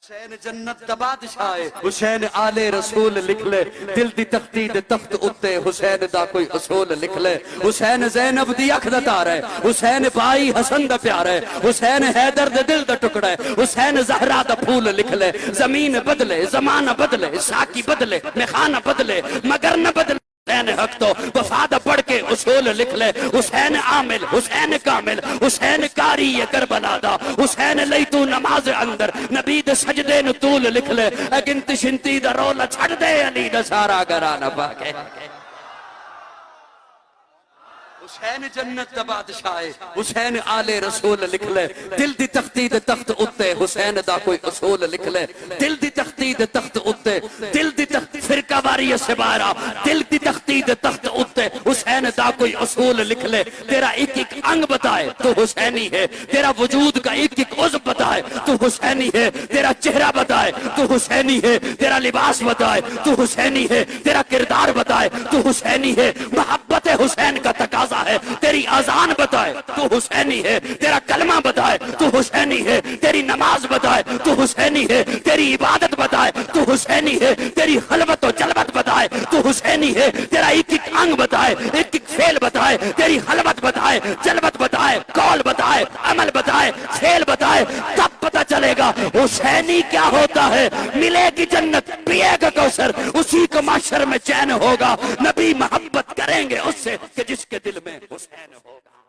حسین جنت دا بادشاہ ہے، حسین آل رسول لکھ لے، دل دی تختی دے تخت اتے حسین دا کوئی اصول لکھ لے، حسین زینب دی اکھ دا تار ہے، حسین بھائی حسن دا پیار ہے، حسین حیدر دے دل دا ٹکڑا ہے، حسین زہرا دا پھول لکھ لے، زمین بدلے زمانہ بدلے ساکی بدلے میخانہ بدلے مگر نہ بدلے حسین حق تو وفادہ پڑھ کے اصول لکھ لے، حسین عامل حسین کامل حسین کاری کربلا دا، حسین لئی تو نماز اندر نبی دے سجدے نو طول لکھ لے، گنتی شنتی دا رولا چھڑ دے علی دا سارا گرانا پاکے۔ حسین جنت دا بادشاہ ہے، حسین آل رسول لکھ لے، دل دی تختی دے تخت اتے حسین دا کوئی اصول لکھ لے، دل دی تختی دے تخت اتے، دل دی تخت فرقہ واری سبارہ، دل دی تختی دے تخت اتے حسین دا کوئی اصول لکھ لے، تیرا ایک ایک انگ بتائے تو حسینی ہے، تیرا وجود کا ایک ایک عضو بتائے تو حسینی ہے، تیرا چہرہ بتائے تو حسینی ہے، تیرا لباس بتائے تو حسینی ہے، تیرا کردار بتائے تو حسینی ہے، محبت حسین کا تقاضا ہے، تیری اذان بتائے تو حسینی ہے، تیرا کلمہ بتائے تو حسینی ہے، تیری نماز بتائے تو حسینی ہے، تیری عبادت بتائے تو حسینی ہے، تیری خلوت و جلوت بتائے تو حسینی ہے، تیرا ایک ایک انگ بتائے ایک ایک فعل بتائے، تیری خلوت بتائے جلوت بتائے قول بتائے عمل بتائے فعل بتائے، تب پتہ چلے گا حسینی کیا ہوتا ہے، ملے گی جنت پیے گا کوثر، اسی کو معاشر میں چین ہوگا، نبی محبت کریں گے اس سے کہ جس کے دل میں حسین ہوگا۔